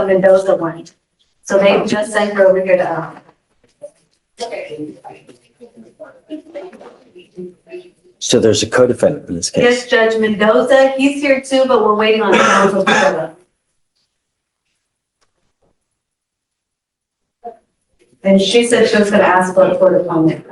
the Mendoza one. So they just sent her over here to, So there's a co-defendant in this case. yes, Judge Mendoza, he's here too, but we're waiting on counsel for that. And she said she was gonna ask for a court appointment.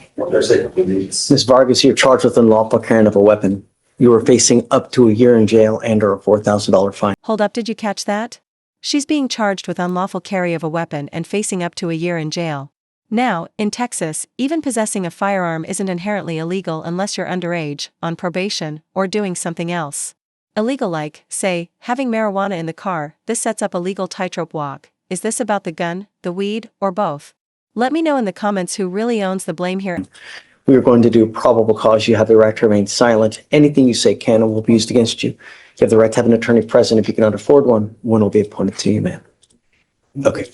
Ms. Vargas, you're charged with unlawful carrying of a weapon. You are facing up to a year in jail and/or a $4,000 fine. Hold up, did you catch that? She's being charged with unlawful carry of a weapon and facing up to a year in jail. Now, in Texas, even possessing a firearm isn't inherently illegal unless you're underage, on probation, or doing something else illegal like, say, having marijuana in the car. This sets up a legal tightrope walk. Is this about the gun, the weed, or both? Let me know in the comments who really owns the blame here. We are going to do probable cause. You have the right to remain silent. Anything you say can and will be used against you. You have the right to have an attorney present. If you cannot afford one will be appointed to you, ma'am. Okay.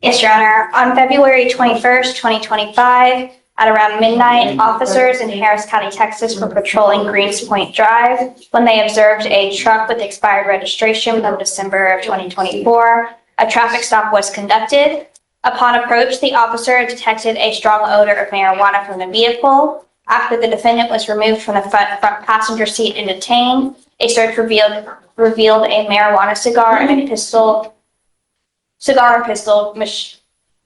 Yes, Your Honor. On February 21st, 2025, at around midnight, officers in Harris County, Texas were patrolling Greens Point Drive when they observed a truck with expired registration from December of 2024. A traffic stop was conducted. Upon approach, the officer detected a strong odor of marijuana from the vehicle. After the defendant was removed from the front passenger seat and detained, a search revealed a marijuana cigar and a cigar and pistol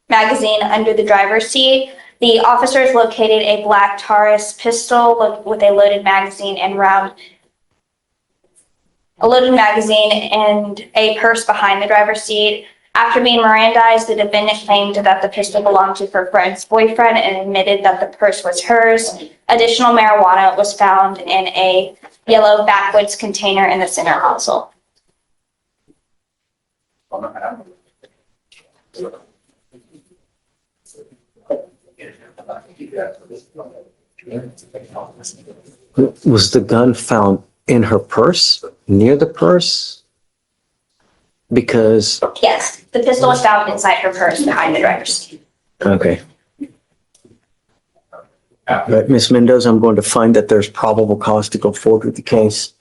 magazine under the driver's seat. The officers located a black Taurus pistol with a loaded magazine and a purse behind the driver's seat. After being Mirandized, the defendant claimed that the pistol belonged to her friend's boyfriend and admitted that the purse was hers. Additional marijuana was found in a yellow backwoods container in the center console. Was the gun found in her purse, near the purse? Because, Yes, the pistol was found inside her purse behind the driver's seat. okay. But Ms. Mendoza, I'm going to find that there's probable cause to go forward with the case.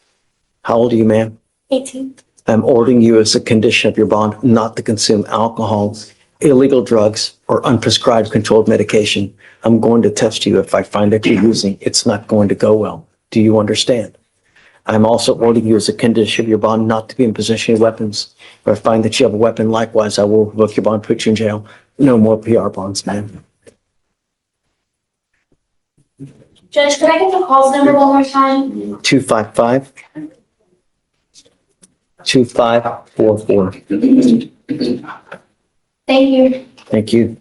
How old are you, ma'am? 18. I'm ordering you as a condition of your bond not to consume alcohol, illegal drugs, or unprescribed controlled medication. I'm going to test you. If I find that you're using, it's not going to go well. Do you understand? I'm also ordering you as a condition of your bond not to be in possession of weapons. If I find that you have a weapon, likewise, I will revoke your bond, put you in jail. No more PR bonds, ma'am. Judge, could I get the calls number one more time? 255 2544. Thank you. Thank you.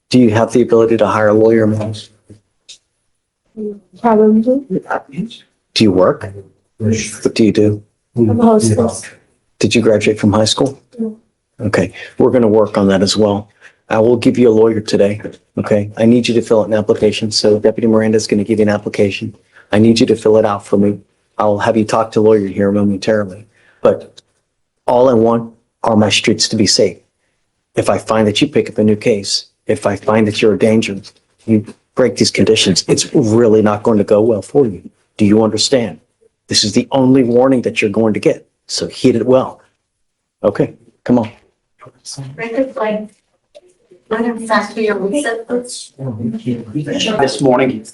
Do you have the ability to hire a lawyer, ma'am? Probably. Do you work? What do you do? I'm a hostess. Did you graduate from high school? Okay, we're going to work on that as well. I will give you a lawyer today, okay? I need you to fill out an application, so Deputy Miranda is going to give you an application. I need you to fill it out for me. I'll have you talk to a lawyer here momentarily. But all I want are my streets to be safe. If I find that you pick up a new case, if I find that you're a danger, you break these conditions, it's really not going to go well for you. Do you understand? This is the only warning that you're going to get, so heed it well. Okay, come on. This morning.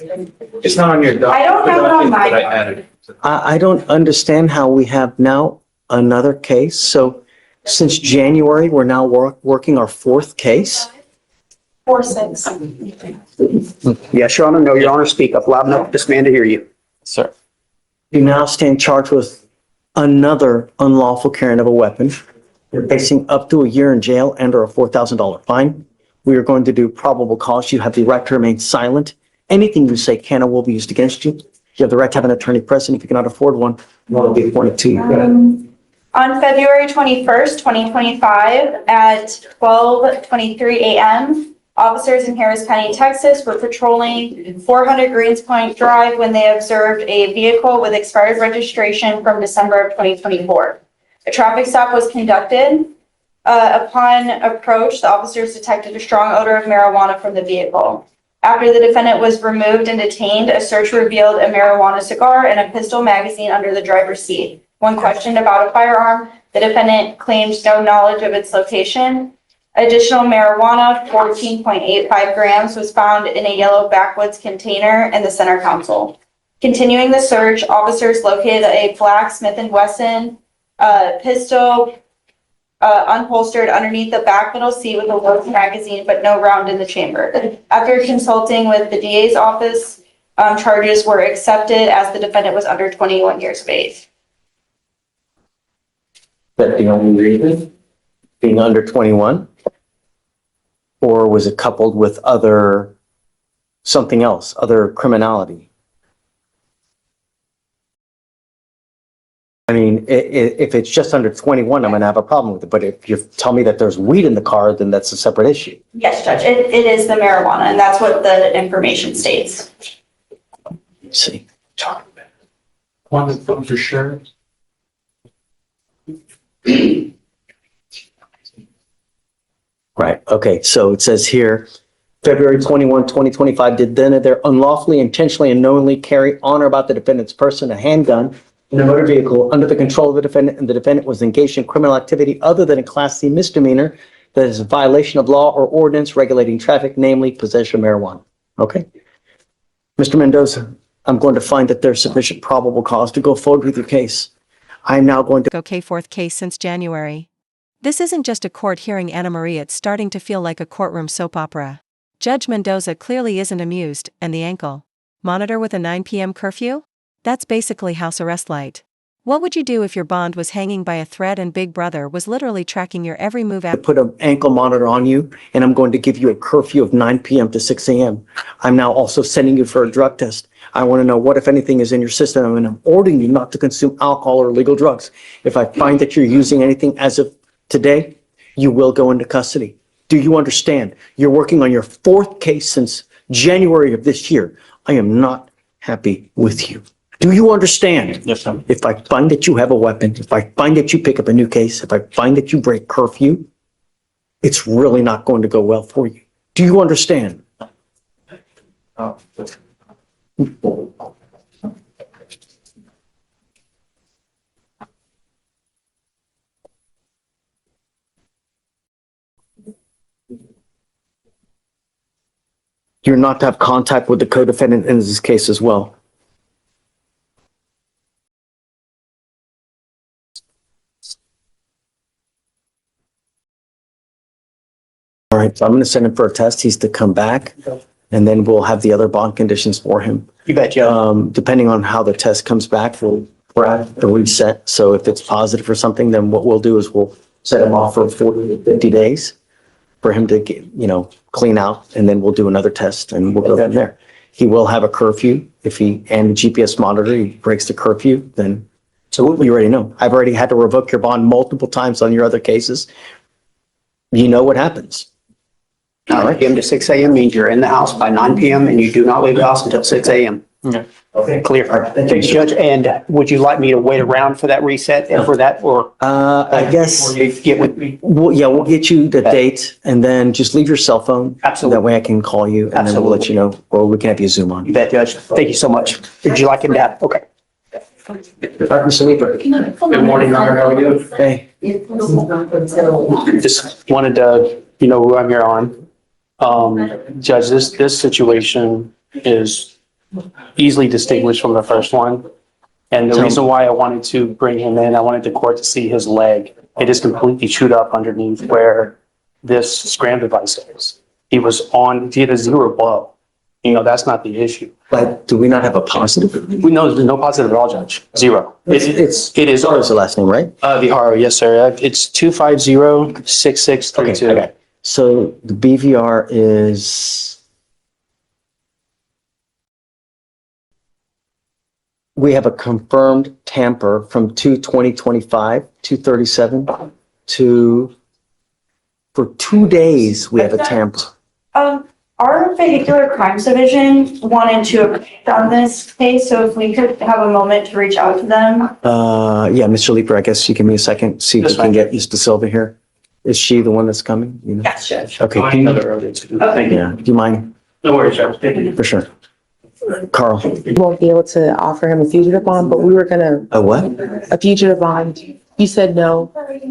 It's not on your document. I don't have it on mine. But I added it. I don't understand how we have now another case. So since January, we're now working our fourth case. 4-6. Yes, Your Honor. No, Your Honor. Speak up loud enough for this man to hear you. Sir. You now stand charged with another unlawful carrying of a weapon. You're facing up to a year in jail and or a $4,000 fine. We are going to do probable cause. You have the right to remain silent. Anything you say can or will be used against you. You have the right to have an attorney present. If you cannot afford one will be appointed to you. On February 21st, 2025 at 12:23 a.m., officers in Harris County, Texas were patrolling 400 Greens Point Drive when they observed a vehicle with expired registration from December of 2024. A traffic stop was conducted. Upon approach, the officers detected a strong odor of marijuana from the vehicle. After the defendant was removed and detained, a search revealed a marijuana cigar and a pistol magazine under the driver's seat. When questioned about a firearm, the defendant claims no knowledge of its location. Additional marijuana, 14.85 grams, was found in a yellow backwoods container in the center console. Continuing the search, officers located a black Smith & Wesson pistol unholstered underneath the back middle seat with a loaded magazine, but no round in the chamber. After consulting with the DA's office, charges were accepted as the defendant was under 21 years of age. That the only reason? Being under 21? Or was it coupled with something else, other criminality? I mean, if it's just under 21, I'm gonna have a problem with it, but if you tell me that there's weed in the car, then that's a separate issue. Yes, Judge, it is the marijuana, and that's what the information states. Let's see. One of them for sure. Right, okay, so it says here, February 21, 2025, did then there unlawfully, intentionally, and knowingly carry on or about the defendant's person a handgun in a motor vehicle under the control of the defendant, and the defendant was engaged in criminal activity other than a Class C misdemeanor that is a violation of law or ordinance regulating traffic, namely possession of marijuana. Okay? Mr. Mendoza, I'm going to find that there's sufficient probable cause to go forward with your case. I'm now going to... Okay, fourth case since January. This isn't just a court hearing, Anna Marie, it's starting to feel like a courtroom soap opera. Judge Mendoza clearly isn't amused, and the ankle monitor with a 9 p.m. curfew? That's basically house arrest light. What would you do if your bond was hanging by a thread and Big Brother was literally tracking your every move after? Put an ankle monitor on you, and I'm going to give you a curfew of 9 p.m. to 6 a.m. I'm now also sending you for a drug test. I want to know what, if anything, is in your system, and I'm ordering you not to consume alcohol or illegal drugs. If I find that you're using anything as of today, you will go into custody. Do you understand? You're working on your fourth case since January of this year. I am not happy with you. Do you understand? Yes, sir. If I find that you have a weapon, if I find that you pick up a new case, if I find that you break curfew, it's really not going to go well for you. Do you understand? You're not to have contact with the co-defendant in this case as well. All right, so I'm going to send him for a test. He's to come back, and then we'll have the other bond conditions for him. You bet, Joe. Depending on how the test comes back, we'll have a reset. So if it's positive for something, then what we'll do is we'll set him off for 40 to 50 days for him to get, clean out, and then we'll do another test and we'll go from there. He will have a curfew. If and the GPS monitor, he breaks the curfew, then you already know. I've already had to revoke your bond multiple times on your other cases. You know what happens. 9 p.m. to 6 a.m. means you're in the house by 9 p.m. and you do not leave the house until 6 a.m. Okay. Clear. All right, thank Thanks, you. Judge. And would you like me to wait around for that reset and for that, or I guess, before you get with me? we'll get you the date, and then just leave your cell phone. Absolutely. That way I can call you, and then we'll let you know, or we can have you Zoom on. You bet, Judge. Thank you so much. Would you like him to? Okay. Mr. Weaver. Good morning, Your Honor. How are you? Hey. Just wanted to, who I'm here on. Judge, this situation is easily distinguished from the first one. And the reason why I wanted to bring him in, I wanted the court to see his leg. It is completely chewed up underneath where this scram device is. He had a zero blow. That's not the issue. But do we not have a positive? We know there's no positive at all, Judge. Zero. It is. Zoro's the last name, right? The RO, yes, sir. It's 250-6632. Okay. So the BVR is, we have a confirmed tamper from 2/20/25, 2/37 for 2 days, we have a tamper. Our vehicular crimes division wanted to object on this case, so if we could have a moment to reach out to them. Yeah, Mr. Leeper, I guess you give me a second, see if we Yes, can ma'am. get Mr. Silva here. Is she the one that's coming? You know? Yes, Judge. Okay, I can know you, that earlier too. Thank you. yeah, do you mind? No worries, Judge. Thank you. For sure. Carl, We won't be able to offer him a fugitive bond, but we were gonna, a what? a fugitive bond. You said no.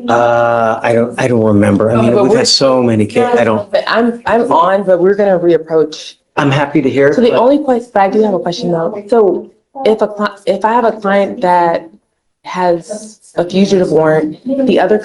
I don't remember. I mean, But we've we're- had so many cases. I don't, But I'm on, but we're gonna reapproach. I'm happy to hear. So the but- only question, but I do have a question though. So if I have a client that has a fugitive warrant, the other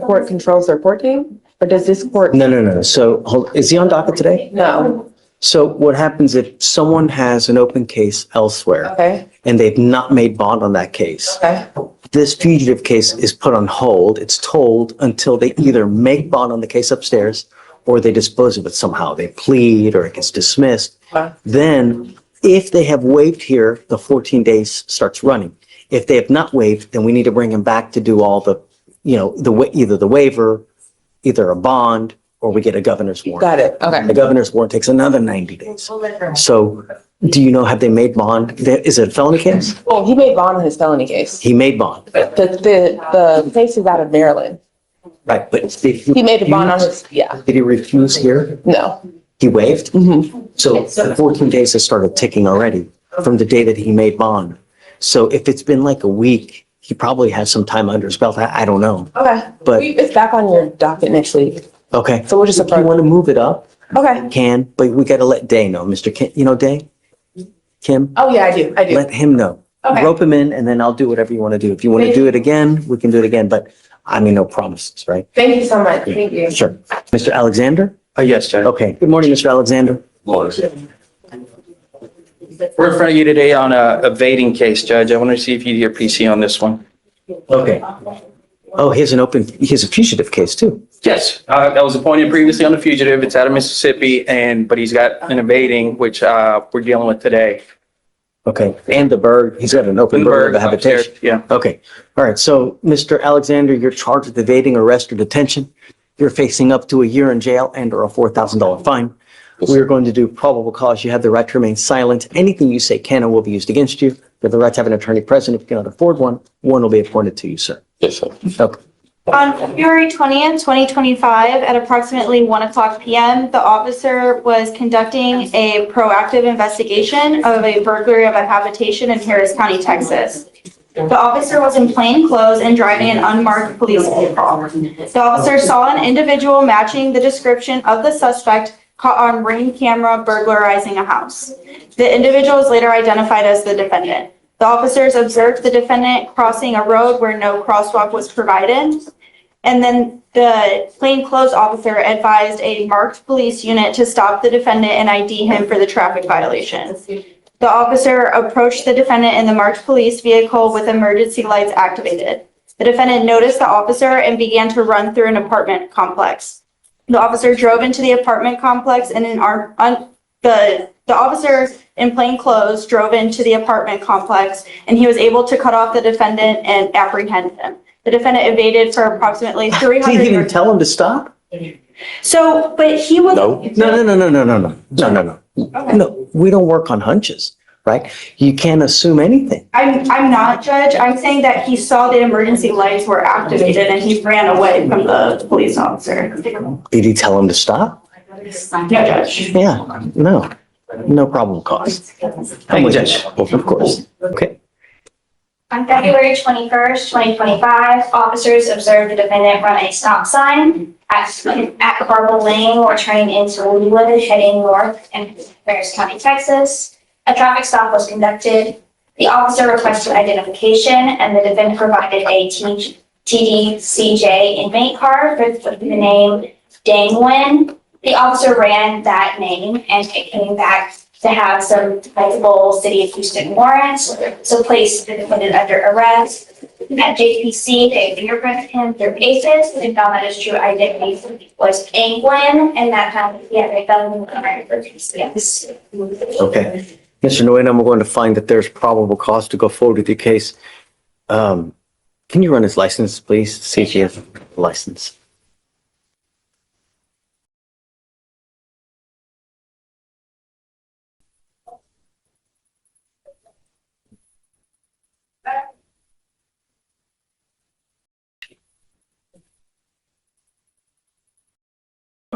court controls their court date? Or does this court? No. So, is he on docket today? No. So what happens if someone has an open case elsewhere Okay, and they've not made bond on that case? okay, This fugitive case is put on hold. It's told until they either make bond on the case upstairs or they dispose of it somehow. They plead or it gets dismissed. okay, Then, if they have waived here, the 14 days starts running. If they have not waived, then we need to bring them back to do all the, either the waiver, either a bond, or we get a governor's warrant. got it, okay. The governor's warrant takes another 90 days. So do you know, have they made bond? Is it a felony case? Well, he made bond on his felony case. He made bond, The case is out of Maryland. right? But did He made a bond on his, yeah, Did he refuse here? no. He waived? Mm-hmm. So the 14 days has started ticking already from the day that he made bond. So if it's been like a week, he probably has some time under his belt. I don't know. Okay, But, it's back on your docket next week, okay. so we'll just If you approach. want to move it up, Okay. can, but we got to let Day know. Mr. Kim, you know Day? Kim? Oh, yeah, I do. Let him know. Okay. Rope him in and then I'll do whatever you want to do. If you want to do it again, we can do it again, but I mean, no promises, right? Thank you so much. Thank you. Sure. Mr. Alexander? Yes, Judge. Okay. Good morning, Mr. Alexander. We're in front of you today on a evading case, Judge. I want to see if you need your PC on this one. Okay. Oh, he has a fugitive case too. Yes, that was appointed previously on the fugitive. It's out of Mississippi, but he's got an evading, which we're dealing with today. Okay. And he's got an open burglary of habitation. Upstairs, yeah. Okay. All right. So, Mr. Alexander, you're charged with evading arrest or detention. You're facing up to a year in jail and or a $4,000 fine. We are going to do probable cause. You have the right to remain silent. Anything you say can and will be used against you. You have the right to have an attorney present. If you cannot afford one will be appointed to you, sir. Yes, sir. Okay. On February 20th, 2025, at approximately 1:00 p.m., the officer was conducting a proactive investigation of a burglary of a habitation in Harris County, Texas. The officer was in plain clothes and driving an unmarked police vehicle. The officer saw an individual matching the description of the suspect caught on ring camera burglarizing a house. The individual is later identified as the defendant. The officers observed the defendant crossing a road where no crosswalk was provided. And then the plainclothes officer advised a marked police unit to stop the defendant and ID him for the traffic violation. The officer approached the defendant in the marked police vehicle with emergency lights activated. The defendant noticed the officer and began to run through an apartment complex. The officer drove into the apartment complex and the officer in plain clothes drove into the apartment complex and he was able to cut off the defendant and apprehend him. The defendant evaded for approximately 300 Did he even yards. tell him to stop? So, but he was. No. No, we don't work on hunches, right? You can't assume anything. I'm not, Judge. I'm saying that he saw the emergency lights were activated and he ran away from the police officer. Did he tell him to stop? No, Judge. Yeah, no problem cause. Thank you, Judge. Of course. Okay. On February 21st, 2025, officers observed the defendant run a stop sign at Probable Lane or turning into Leewood heading north in Harris County, Texas. A traffic stop was conducted. The officer requested identification and the defendant provided a TDCJ inmate card with the name Dangwin. The officer ran that name and came back to have some multiple City of Houston warrants, so placed the defendant under arrest. At JPC, they fingerprinted him through AFIS and found that his true identity was Angwin, and that found that he had a felony warrant for PCS. Okay. Mr. Nguyen, I'm going to find that there's probable cause to go forward with your case. Can you run his license, please? See if he has a license.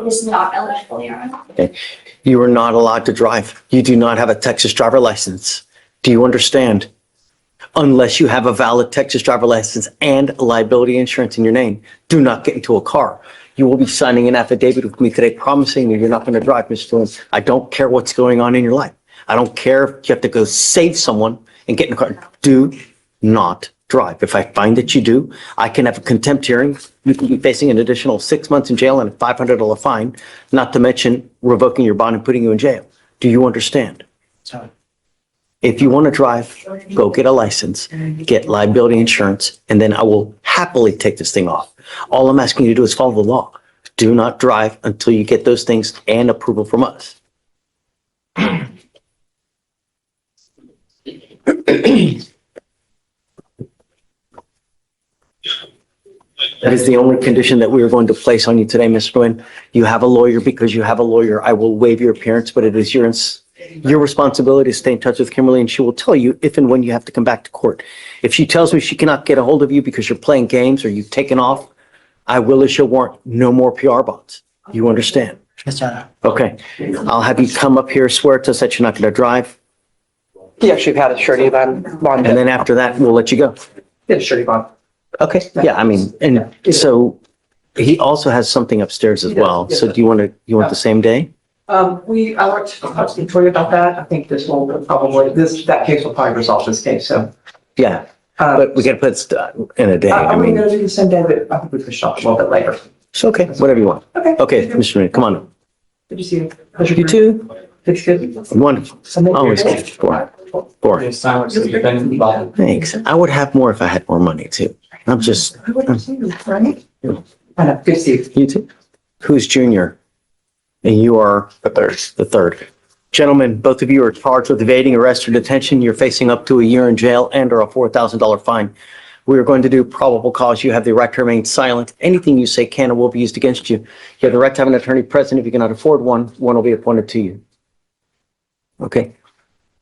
It is not eligible, Your Honor. You are not allowed to drive. You do not have a Texas driver license. Do you understand? Unless you have a valid Texas driver license and liability insurance in your name, do not get into a car. You will be signing an affidavit with me today promising you're not going to drive, Mr. Lynn. I don't care what's going on in your life. I don't care if you have to go save someone and get in a car. Do not drive. If I find that you do, I can have a contempt hearing. You can be facing an additional 6 months in jail and a $500 fine, not to mention revoking your bond and putting you in jail. Do you understand? If you want to drive, go get a license, get liability insurance, and then I will happily take this thing off. All I'm asking you to do is follow the law. Do not drive until you get those things and approval from us. That is the only condition that we are going to place on you today, Ms. Nguyen. You have a lawyer because you have a lawyer. I will waive your appearance, but it is your responsibility to stay in touch with Kimberly, and she will tell you if and when you have to come back to court. If she tells me she cannot get a hold of you because you're playing games or you've taken off, I will issue a warrant. No more PR bonds. You understand? Yes, sir. Okay. I'll have you come up here, swear to us that you're not going to drive, Yeah, she've had a surety bond. and then after that, we'll let you go. Yeah, surety bond. Okay. Yeah, I mean, and so he also has something upstairs as well. So do you want the same day? I want to talk to Victoria about that. I think this will probably, that case will probably resolve this case, so. Yeah, but we got to put it in a day. I I'm mean, gonna do the same day, but I think we push off a little bit later. it's okay, whatever you want. Okay. Okay, Mr. Nguyen, come on. Good to see you. How's your You group? too? Looks good. Wonderful. Always good. Four. Silence the defendant involved. Thanks. I would have more if I had more money too. I'm just, Good to see you, right? Good to see you. you too. Who's junior? And you are? The third. The third. Gentlemen, both of you are charged with evading arrest or detention. You're facing up to a year in jail and or a $4,000 fine. We are going to do probable cause. You have the right to remain silent. Anything you say can or will be used against you. You have the right to have an attorney present. If you cannot afford one, one will be appointed to you. Okay.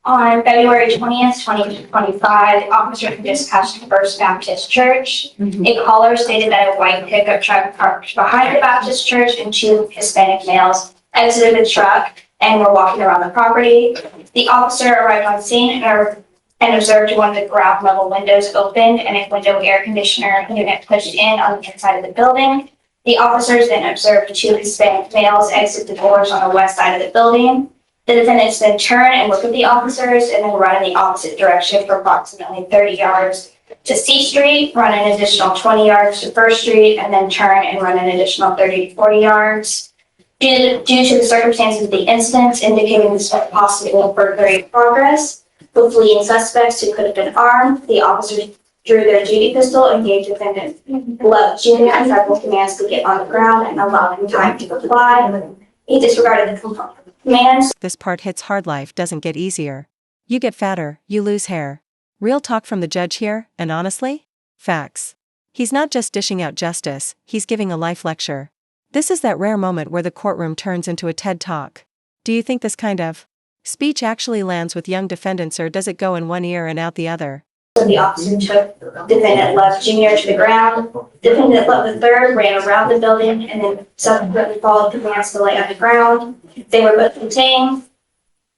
On February 20th, 2025, the officer dispatched to First Baptist Church. A caller stated that a white pickup truck parked behind the Baptist Church and two Hispanic males exited the truck and were walking around the property. The officer arrived on scene and observed one of the ground level windows opened and a window air conditioner unit pushed in on the inside of the building. The officers then observed two Hispanic males exit the doors on the west side of the building. The defendants then turn and look at the officers and then run in the opposite direction for approximately 30 yards to C Street, run an additional 20 yards to First Street, and then turn and run an additional 30 to 40 yards. Due to the circumstances of the incidents indicating this was possible burglary in progress, with fleeing suspects who could have been armed, the officers drew their duty pistol and gave defendant Love Jr. several commands to get on the ground and allow him time to comply. He disregarded the commands. This part hits hard. Life doesn't get easier. You get fatter, you lose hair. Real talk from the judge here, and honestly? Facts. He's not just dishing out justice, he's giving a life lecture. This is that rare moment where the courtroom turns into a TED Talk. Do you think this kind of speech actually lands with young defendants, or does it go in one ear and out the other? The officer took defendant Love Jr. to the ground. Defendant Love III ran around the building and then subsequently followed commands to lay on the ground. They were both detained.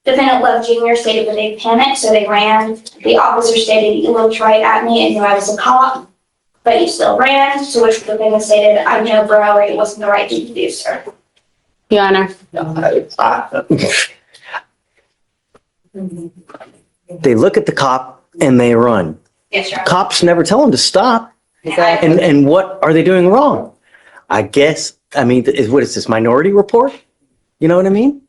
Defendant Love Jr. stated that they panicked, so they ran. The officer stated, "You looked right at me and knew I was a cop, but you still ran," to which the defendant stated, "I know, bro, it wasn't the right thing to do, sir." Your Honor. They look at the cop and they run. Yes, sir. Cops never tell them to stop. And what are they doing wrong? I guess, I mean, what is this, Minority Report? You know what I mean?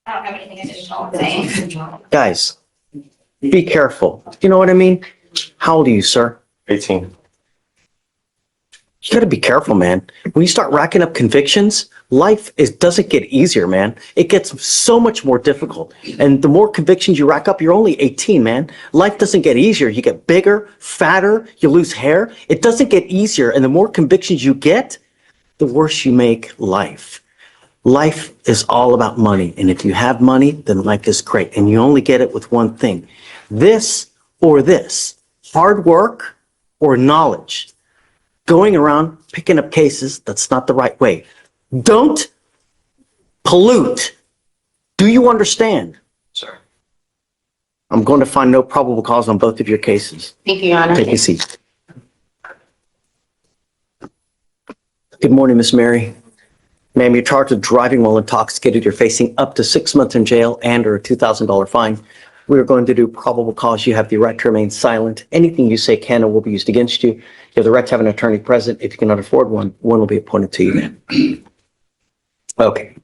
I don't have anything additional to say. Guys, be careful. You know what I mean? How old are you, sir? 18. You gotta be careful, man. When you start racking up convictions, doesn't get easier, man. It gets so much more difficult. And the more convictions you rack up, you're only 18, man. Life doesn't get easier. You get bigger, fatter, you lose hair. It doesn't get easier. And the more convictions you get, the worse you make life. Life is all about money. And if you have money, then life is great. And you only get it with one thing. This or this. Hard work or knowledge. going around picking up cases. That's not the right way. Don't pollute. Do you understand? Sir. I'm going to find no probable cause on both of your cases. Thank you, Your Honor. Take a seat. Good morning, Miss Mary. Ma'am, you're charged with driving while intoxicated. You're facing up to 6 months in jail and or a $2,000 fine. We are going to do probable cause. You have the right to remain silent. Anything you say can or will be used against you. You have the right to have an attorney present. If you cannot afford one, one will be appointed to you then. Okay.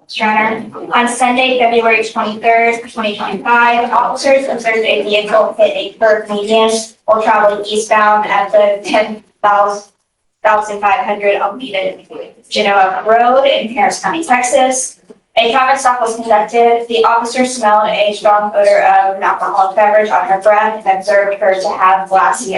Mr. Honor, on Sunday, February 23rd, 2025, officers observed a vehicle hit a curb median while traveling eastbound at the 10,500 Almeda Genoa Road in Harris County, Texas. A traffic stop was conducted. The officer smelled a strong odor of an alcoholic beverage on her breath and observed her to have glassy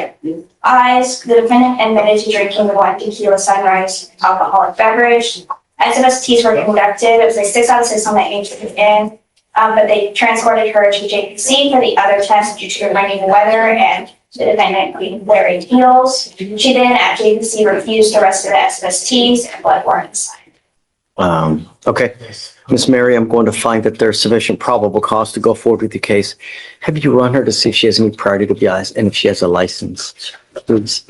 eyes. The defendant admitted to drinking the 1 tequila sunrise alcoholic beverage. SMSTs were conducted. It was a 6 out of 6 on the age in, but they transported her to JPC for the other test due to raining weather and the defendant being wearing heels. She then at JPC refused the rest of the SMSTs and blood warrants. Okay. Miss Mary, I'm going to find that there's sufficient probable cause to go forward with the case. Have you run her to see if she has any prior DWIs and if she has a license? Please.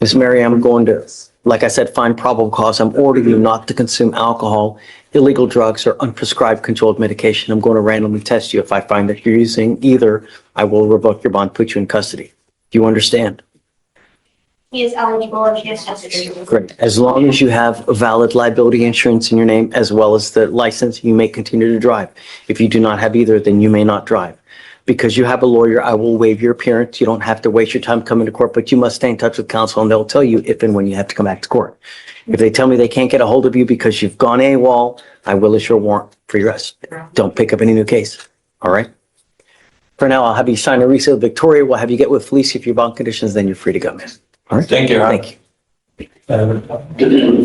Miss Mary, I'm going to, like I said, find probable cause. I'm ordering you not to consume alcohol, illegal drugs, or unprescribed controlled medication. I'm going to randomly test you. If I find that you're using either, I will revoke your bond, put you in custody. Do you understand? He is eligible if he is necessary. Great. As long as you have valid liability insurance in your name, as well as the license, you may continue to drive. If you do not have either, then you may not drive. Because you have a lawyer, I will waive your appearance. You don't have to waste your time coming to court, but you must stay in touch with counsel and they'll tell you if and when you have to come back to court. If they tell me they can't get a hold of you because you've gone AWOL, I will issue a warrant for your arrest. Don't pick up any new case. All right? For now, I'll have you sign a resale Victoria. We'll have you get with Fleischer if your bond conditions, then you're free to go. All right? Thank you. Thank you.